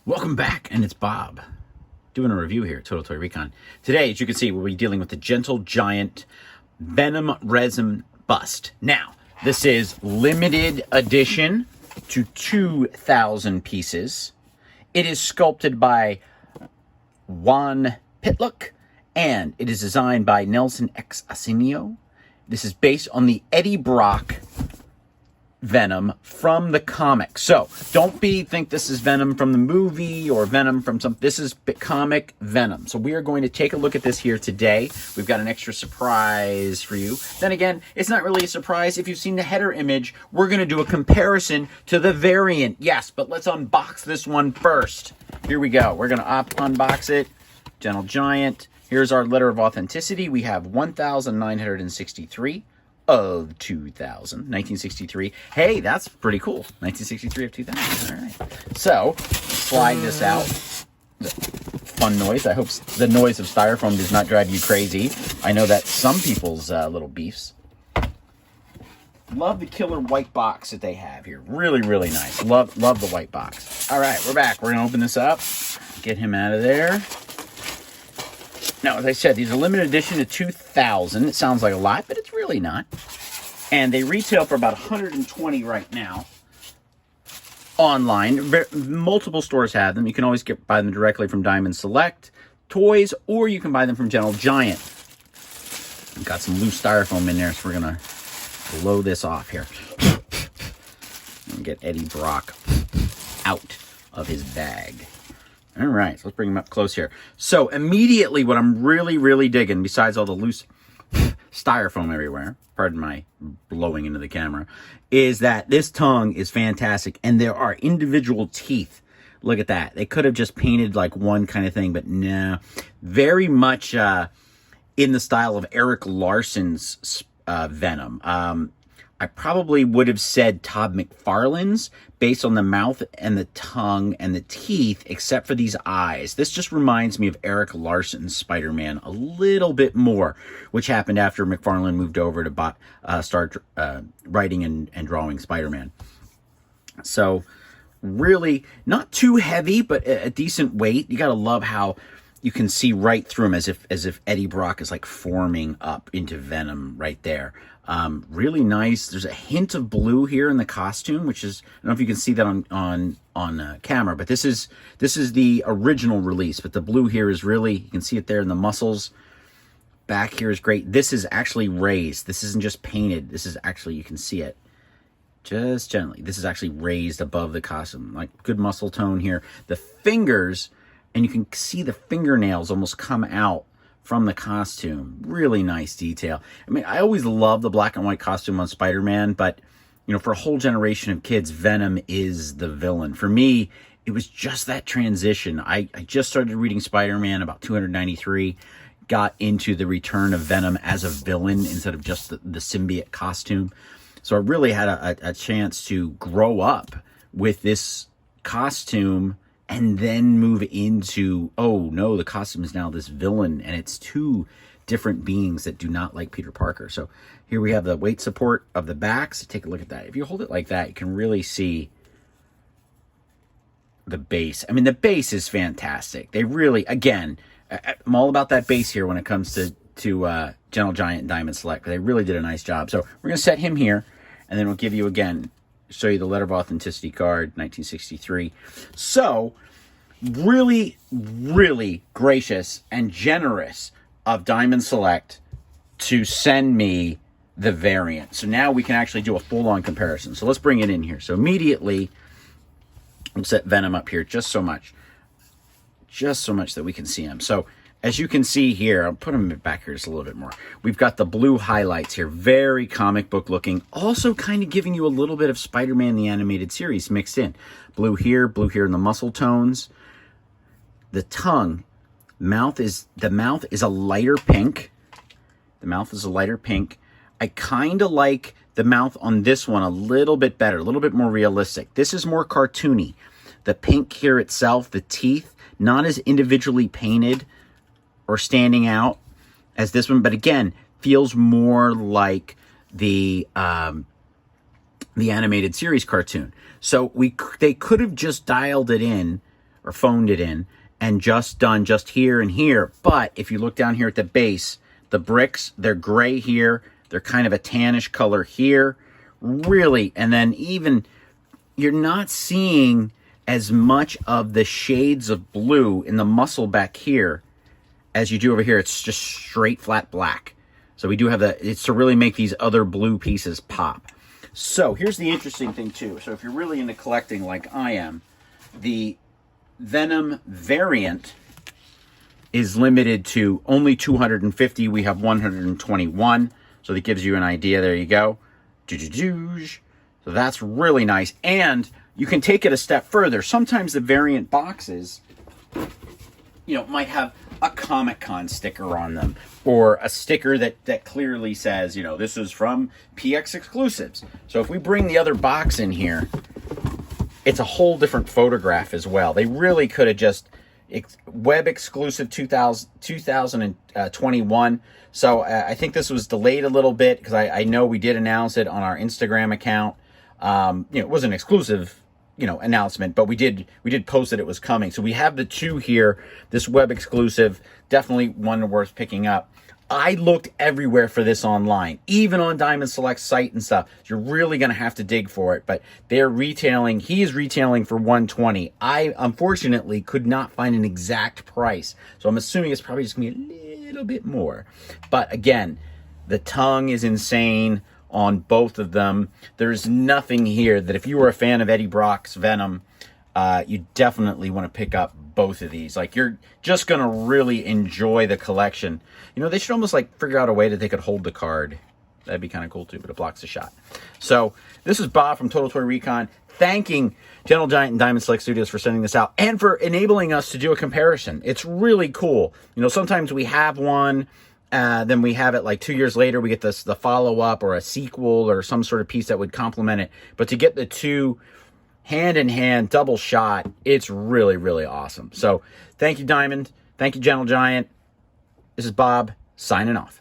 Welcome back, and it's Bob doing a review here, Total Toy Recon. Today, as you can see, we'll be dealing with the Gentle Giant Venom Resin Bust. Now, this is limited edition to 2,000 pieces. It is sculpted by Juan Pitluk, and it is designed by Nelson X Asencio. This is based on the Eddie Brock Venom from the comic. So don't think this is Venom from the movie or Venom from some. This is comic Venom. So we are going to take a look at this here today. We've got an extra surprise for you. Then again, it's not really a surprise. If you've seen the header image, we're going to do a comparison to the variant. Yes, but let's unbox this one first. Here we go. We're going to unbox it. Gentle Giant. Here's our letter of authenticity. We have 1,963. Of 2000, 1963. Hey, that's pretty cool. 1963 of 2000. All right. So, slide this out. Fun noise. I hope the noise of styrofoam does not drive you crazy. I know that's some people's little beefs. Love the killer white box that they have here. Really, really nice. Love the white box. All right, we're back. We're going to open this up. Get him out of there. Now, as I said, these are limited edition to 2,000. It sounds like a lot, but it's really not. And they retail for about $120 right now online. Multiple stores have them. You can always buy them directly from Diamond Select Toys, or you can buy them from Gentle Giant. We've got some loose styrofoam in there, so we're going to blow this off here. And get Eddie Brock out of his bag. All right, so let's bring him up close here. So immediately what I'm really digging, besides all the loose styrofoam everywhere, pardon my blowing into the camera, is that this tongue is fantastic, and there are individual teeth. Look at that. They could have just painted like one kind of thing, but no. Very much in the style of Eric Larson's Venom. I probably would have said Todd McFarlane's based on the mouth and the tongue and the teeth, except for these eyes. This just reminds me of Eric Larson's Spider-Man a little bit more, which happened after McFarlane moved over to start writing and drawing Spider-Man. So really not too heavy, but a decent weight. You got to love how you can see right through him as if Eddie Brock is like forming up into Venom right there. Really nice. There's a hint of blue here in the costume, which is, I don't know if you can see that on camera, but this is the original release. But the blue here is really, you can see it there in the muscles. Back here is great. This is actually raised. This isn't just painted. This is actually, you can see it just gently. This is actually raised above the costume. Like good muscle tone here. The fingers, and you can see the fingernails almost come out from the costume. Really nice detail. I mean, I always love the black and white costume on Spider-Man, but, you know, for a whole generation of kids, Venom is the villain. For me, it was just that transition. I just started reading Spider-Man about 293, got into the return of Venom as a villain instead of just the symbiote costume. So I really had a chance to grow up with this costume and then move into, oh no, the costume is now this villain, and it's two different beings that do not like Peter Parker. So here we have the weight support of the back. So take a look at that. If you hold it like that, you can really see the base. I mean, the base is fantastic. They really, again, I'm all about that base here when it comes to Gentle Giant and Diamond Select. They really did a nice job. So we're going to set him here, and then we'll give you, again, show you the letter of authenticity card, 1963. So, really gracious and generous of Diamond Select to send me the variant. So now we can actually do a full-on comparison. So let's bring it in here. So immediately, we'll set Venom up here just so much that we can see him. So as you can see here, I'll put him back here just a little bit more. We've got the blue highlights here, very comic book looking. Also kind of giving you a little bit of Spider-Man the Animated Series mixed in. Blue here in the muscle tones. The tongue, the mouth is a lighter pink. The mouth is a lighter pink. I kind of like the mouth on this one a little bit better, a little bit more realistic. This is more cartoony. The pink here itself, the teeth, not as individually painted or standing out as this one, but again, feels more like the animated series cartoon. So they could have just dialed it in or phoned it in and just done just here and here. But if you look down here at the base, the bricks, they're gray here. They're kind of a tannish color here. Really, and then even you're not seeing as much of the shades of blue in the muscle back here as you do over here. It's just straight flat black. So we do have it's to really make these other blue pieces pop. So here's the interesting thing too. So if you're really into collecting like I am, the Venom variant is limited to only 250. We have 121. So that gives you an idea. There you go. So that's really nice. And you can take it a step further. Sometimes the variant boxes, might have a Comic-Con sticker on them, or a sticker that clearly says, this is from PX Exclusives. So if we bring the other box in here, it's a whole different photograph as well. They really could have just web exclusive 2021. So I think this was delayed a little bit because I know we did announce it on our Instagram account. It was an exclusive, announcement, but we did post that it was coming. So we have the two here, this web exclusive, definitely one worth picking up. I looked everywhere for this online, even on Diamond Select's site and stuff. You're really going to have to dig for it, but he is retailing for $120. I, unfortunately, could not find an exact price, so I'm assuming it's probably just going to be a little bit more. But again, the tongue is insane on both of them. There's nothing here that if you were a fan of Eddie Brock's Venom, you definitely want to pick up both of these. Like, you're just going to really enjoy the collection. They should almost figure out a way that they could hold the card. That'd be kind of cool too, but it blocks the shot. So this is Bob from Total Toy Recon, thanking Gentle Giant and Diamond Select Studios for sending this out and for enabling us to do a comparison. It's really cool. Sometimes we have one, then we have it 2 years later, we get the follow-up or a sequel or some sort of piece that would complement it. But to get the two hand-in-hand, double shot, it's really, really awesome. So thank you, Diamond. Thank you, Gentle Giant. This is Bob, signing off.